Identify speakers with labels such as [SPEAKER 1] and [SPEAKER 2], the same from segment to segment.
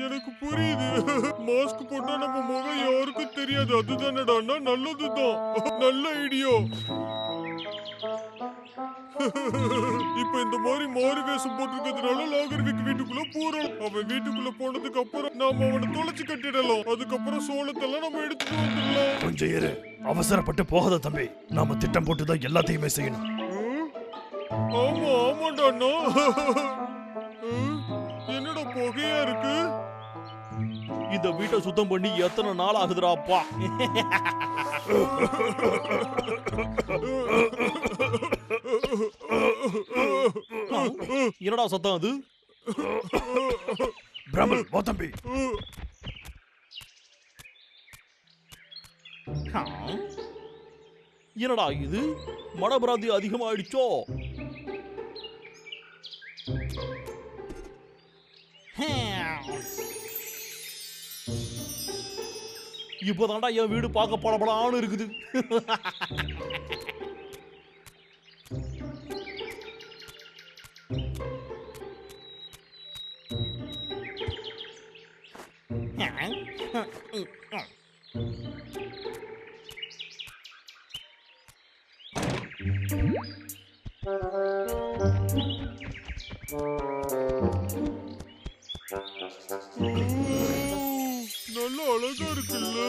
[SPEAKER 1] எனக்கு புரியுது. மாஸ்க் போட்டா நம்ம முகம் யாருக்கும் தெரியாது. அதுதானடா நல்லதுதான். நல்ல ஐடியா. இப்ப இந்த மாதிரி மாறு வேஷம் போட்டிருக்கிறதுனால லாகர்விக் வீட்டுக்குள்ள போறோம். அவன் வீட்டுக்குள்ள போனதுக்கு அப்புறம் நாம அவனை தொலைச்சு கட்டிடலாம். அதுக்கப்புறம் சோளத்தெல்லாம் நம்ம எடுத்துட்டு வந்துடலாம்.
[SPEAKER 2] கொஞ்சம் இரு, அவசரப்பட்டு போகாத தம்பி. நாம திட்டம் போட்டுதான் எல்லாத்தையுமே செய்யணும்.
[SPEAKER 1] ஆமாண்டா அண்ணா. என்னடா புகையா இருக்கு?
[SPEAKER 3] இந்த வீட்டை சுத்தம் பண்ணி எத்தனை நாள் ஆகுதுடாப்பா. என்னடா சத்தம் அது?
[SPEAKER 2] பிராமல் வா தம்பி.
[SPEAKER 3] என்னடா இது மனபிராந்தி அதிகமாயிடுச்சோ? இப்பதான்டா என் வீடு பார்க்க படபடான்னு இருக்குது.
[SPEAKER 1] நல்ல அழகா இருக்குல்ல?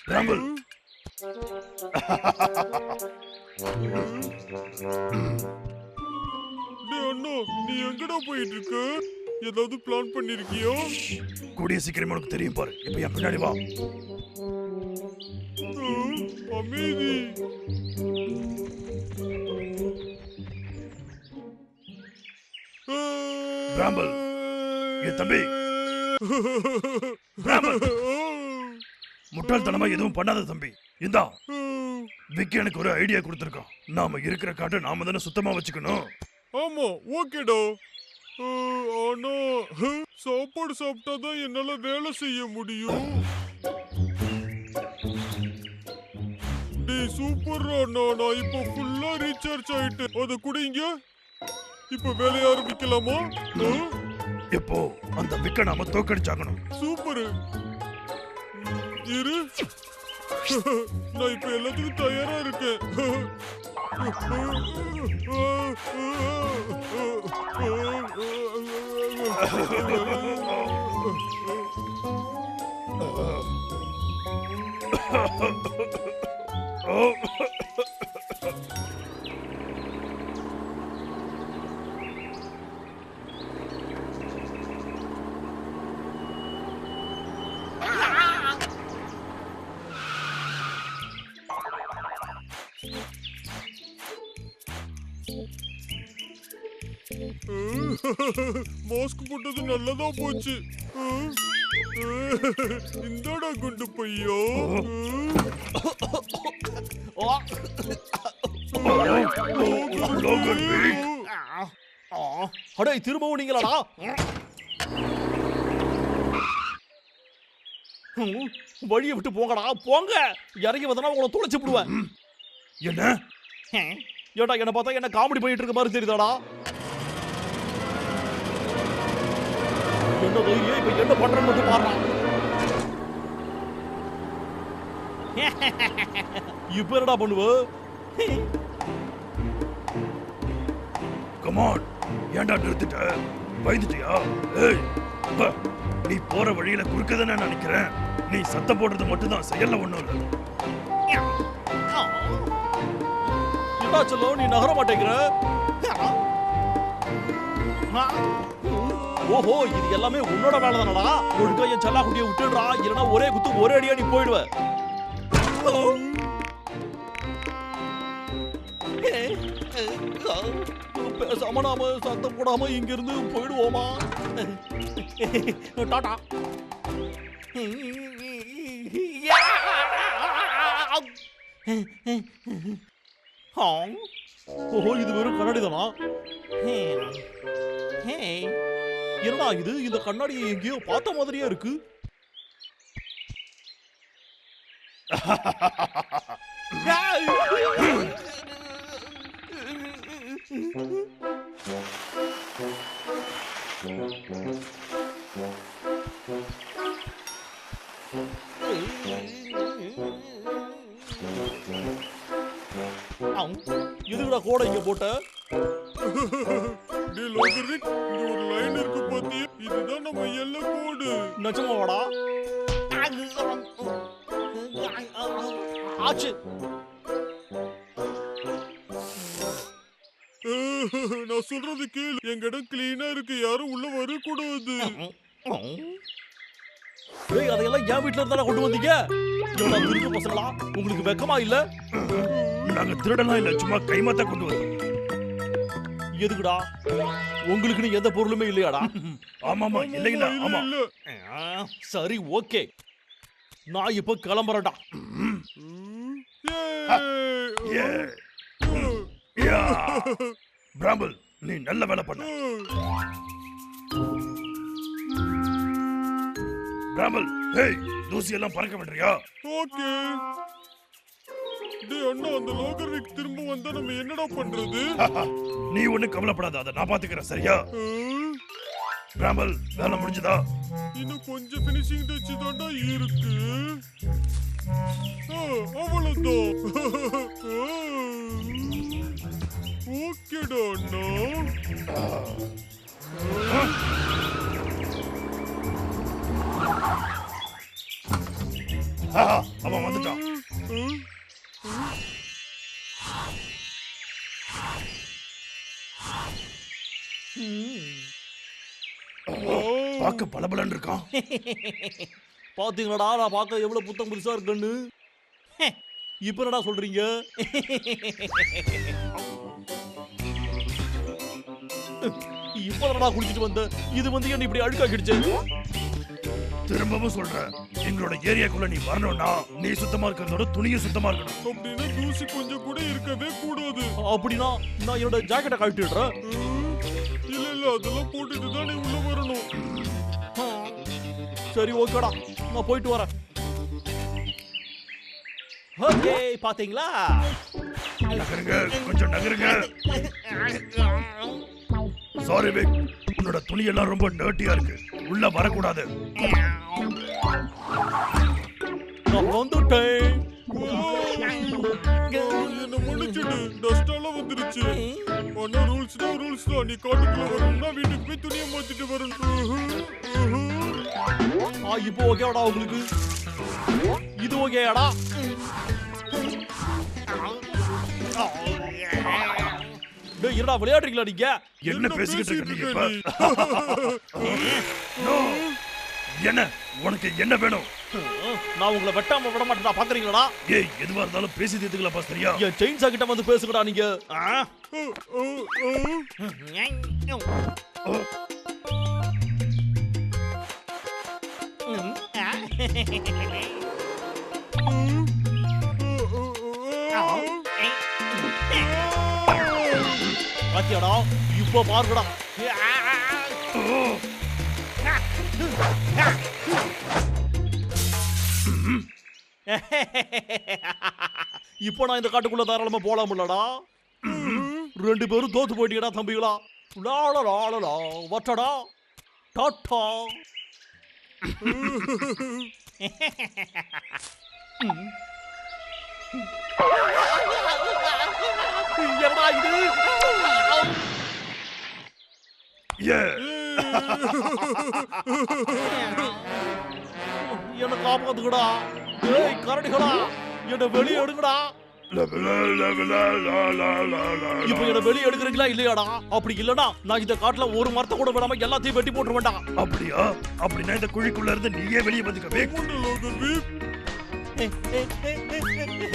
[SPEAKER 2] பிராமல்
[SPEAKER 1] அண்ணா, நீ எங்கடா போயிட்டு இருக்க? ஏதாவது பிளான் பண்ணிருக்கியோ?
[SPEAKER 2] கூடிய சீக்கிரம் உனக்கு தெரியும் பாரு. இப்ப என் பின்னாடி வா.
[SPEAKER 1] அமைதி.
[SPEAKER 2] பிராமல் ஏ தம்பி, பிராமல் முட்டாள்தனமா எதுவும் பண்ணாத தம்பி. இந்தா விக்கி எனக்கு ஒரு ஐடியா கொடுத்துருக்கான். நாம இருக்கிற காட்டை நாம தானே சுத்தமா வச்சுக்கணும்.
[SPEAKER 1] ஆமா, ஓகேடா. ஆனா சாப்பாடு சாப்பிட்டாதான் என்னால வேலை செய்ய முடியும். டேய் சூப்பர் அண்ணா, நான் இப்ப ஃபுல்லா ரீசார்ஜ் ஆயிட்டேன். அத குடிங்க. இப்ப வேலைய ஆரம்பிக்கலாமா?
[SPEAKER 2] இப்போ அந்த விக்க நாம தோக்கடிச்சாகணும்.
[SPEAKER 1] சூப்பர். இரு, நான் இப்ப எல்லாத்துக்கும் தயாரா இருக்கேன். மாஸ்க் போட்டது நல்லதா போச்சு. இந்தாடா குண்டு பையோ.
[SPEAKER 3] அடே திரும்பவும் நீங்களாடா? வழியை விட்டு போங்கடா, போங்க. இறங்கி வந்தனா உங்களை துளைச்சு விடுவேன்.
[SPEAKER 2] என்ன
[SPEAKER 3] ஏடா என்ன பார்த்தா என்ன காமெடி பண்ணிட்டு இருக்க மாதிரி தெரியுதாடா? என்ன தைரியம் இப்ப என்ன பண்றேன்னு மட்டும் பாருடா. இப்ப என்னடா பண்ணுவ?
[SPEAKER 2] கமான், ஏன்டா நிறுத்திட்ட? பயந்துட்டியா? ஏய், நீ போற வழியில குறுக்கதானே நினைக்கிறேன். நீ சத்தம் போடுறது மட்டும் தான், செயல்ல ஒண்ணும் இல்ல.
[SPEAKER 3] என்ன சொல்ல நீ நகர மாட்டேங்கிற? ஓஹோ, இது எல்லாமே உன்னோட வேலை தானடா. ஒழுங்கா என் செல்லா குட்டியை விட்டுடுறா, இல்லைன்னா ஒரே குத்து ஒரே அடியா நீ போயிடுவ. பேசாம நாம சத்தம் போடாம இங்க இருந்து போயிடுவோமா? டாடா. ஓஹோ, இது வெறும் கண்ணாடி தானா? என்னடா இது இந்த கண்ணாடியை எங்கேயோ பார்த்த மாதிரியே இருக்கு. எதுக்குடா கோடை இங்க போட்ட?
[SPEAKER 1] டேய் லோகர்விக், இங்க ஒரு லைன் இருக்கு பாத்தியா? இதுதான் நம்ம எல்லை கோடு.
[SPEAKER 3] நிஜமாவாடா? ஆச்சு.
[SPEAKER 1] நான் சொல்றது கேளு, எங்க இடம் கிளீனா இருக்கு, யாரும் உள்ள வரக்கூடாது.
[SPEAKER 3] டேய் அதையெல்லாம் என் வீட்டுல இருந்தா கொண்டு வந்தீங்க? எவ்வளவு திருட்டு பசங்களா, உங்களுக்கு வெக்கமா இல்ல?
[SPEAKER 2] நாங்க திருடலாம் இல்ல, சும்மா கைமாத்தா கொண்டு வரோம்.
[SPEAKER 3] எதுக்குடா? உங்களுக்குன்னு எந்த பொருளுமே இல்லையாடா?
[SPEAKER 2] ஆமாமா, இல்லைங்களா? ஆமா.
[SPEAKER 3] சரி ஓகே, நான் இப்ப கிளம்புறேன்டா.
[SPEAKER 2] பிராம்பிள், நீ நல்ல வேலை பண்ண. பிராம்பிள், ஹேய், தூசி எல்லாம் பறக்க விடுறியா?
[SPEAKER 1] ஓகே. டேய் அண்ணா, அந்த லோகர்விக் திரும்ப வந்தா நம்ம என்னடா பண்றது?
[SPEAKER 2] நீ ஒண்ணு கவலைப்படாத, அதை நான் பாத்துக்கிறேன், சரியா? பிராம்பிள், வேலை முடிஞ்சதா?
[SPEAKER 1] இன்னும் கொஞ்சம் ஃபினிஷிங் டச் தான்டா இருக்கு. அவ்வளவுதான். ஓகேடா அண்ணா.
[SPEAKER 2] அவன் வந்துட்டான். பாக்க பலபலன்னு இருக்கான்.
[SPEAKER 3] பாத்தீங்களாடா நான் பார்க்க எவ்வளவு புத்தம் புதுசா இருக்குன்னு? இப்ப என்னடா சொல்றீங்க? இப்ப என்னடா குடிச்சிட்டு வந்த? இது வந்து என்ன இப்படி அழுக்காக்கிடுச்சு?
[SPEAKER 2] திரும்பவும் சொல்றேன், எங்களோட ஏரியாக்குள்ள நீ வரணும்னா நீ சுத்தமா இருக்கிறதோட துணியை சுத்தமா இருக்கணும்.
[SPEAKER 1] அப்படின்னா தூசி கொஞ்சம் கூட இருக்கவே கூடாது.
[SPEAKER 3] அப்படின்னா நான் என்னோட ஜாக்கெட்டை கழட்டிடுறேன்.
[SPEAKER 1] இல்ல இல்ல, அதெல்லாம் போட்டுட்டு தான் நீ உள்ள வரணும்.
[SPEAKER 3] சரி ஓகேடா, நான் போயிட்டு வரேன். ஓகே, பாத்தீங்களா?
[SPEAKER 2] நகருங்க, கொஞ்சம் நகருங்க. சாரி விக், உன்னோட துணி எல்லாம் ரொம்ப டர்ட்டியா இருக்கு, உள்ள வரக்கூடாது.
[SPEAKER 3] நான் வந்துட்டேன்.
[SPEAKER 1] என்ன மன்னிச்சிடு, டஸ்டால வந்துருச்சு. ஆனா ரூல்ஸ் தான். நீ காட்டுக்குள்ள வரணும்னா வீட்டுக்கு போய் துணியை மாத்திட்டு வரணும்.
[SPEAKER 3] இப்போ ஓகேடா உங்களுக்கு? இது ஓகேடா? டேய் என்னடா விளையாடுறீங்களா நீங்க?
[SPEAKER 2] என்ன பேசிக்கிட்டு இருக்க நீங்க இப்ப? என்ன உனக்கு என்ன வேணும்?
[SPEAKER 3] நான் உங்களை வெட்டாம விட மாட்டேன், பாக்குறீங்களா?
[SPEAKER 2] ஏய், எதுவா இருந்தாலும் பேசி தீர்த்துக்கலாம் பா, சரியா?
[SPEAKER 3] என் செயின் சாக்கிட்ட வந்து பேசுங்கடா நீங்க. பாத்தியாடா, இப்ப பாருங்கடா. இப்போ நான் இந்த காட்டுக்குள்ள தாராளமா போலாம்லடா. ரெண்டு பேரும் தோத்து போயிட்டீங்கடா தம்பிகளா. லாலா வட்டடா டாட்டா. என்னடா இது? என்ன காப்பாத்துக்கடா. ஏய் கரடிகளா, என்ன வெளியே எடுங்கடா. இப்ப என்ன வெளியே எடுக்கிறீங்களா இல்லையாடா? அப்படி இல்லனா நான் இந்த காட்டுல ஒரு மரத்தை கூட விடாம எல்லாத்தையும் வெட்டி போட்டுருவேன்டா.
[SPEAKER 2] அப்படியா? அப்படின்னா இந்த குழிக்குள்ள இருந்து நீயே வெளியே வந்துக்கவே.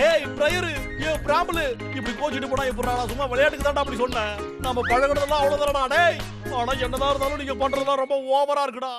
[SPEAKER 3] ஏய் பிரயரு, ஏய் பிராம்பிள், இப்படி கோச்சிட்டு போனா எப்பறா? நான் சும்மா விளையாட்டுக்கு தான்டா அப்படி சொன்னேன். நாம பழகுறதெல்லாம் அவ்வளவுதானடா டேய். ஆனா என்னதான் இருந்தாலும் நீங்க பண்றதெல்லாம் ரொம்ப ஓவரா இருக்குடா.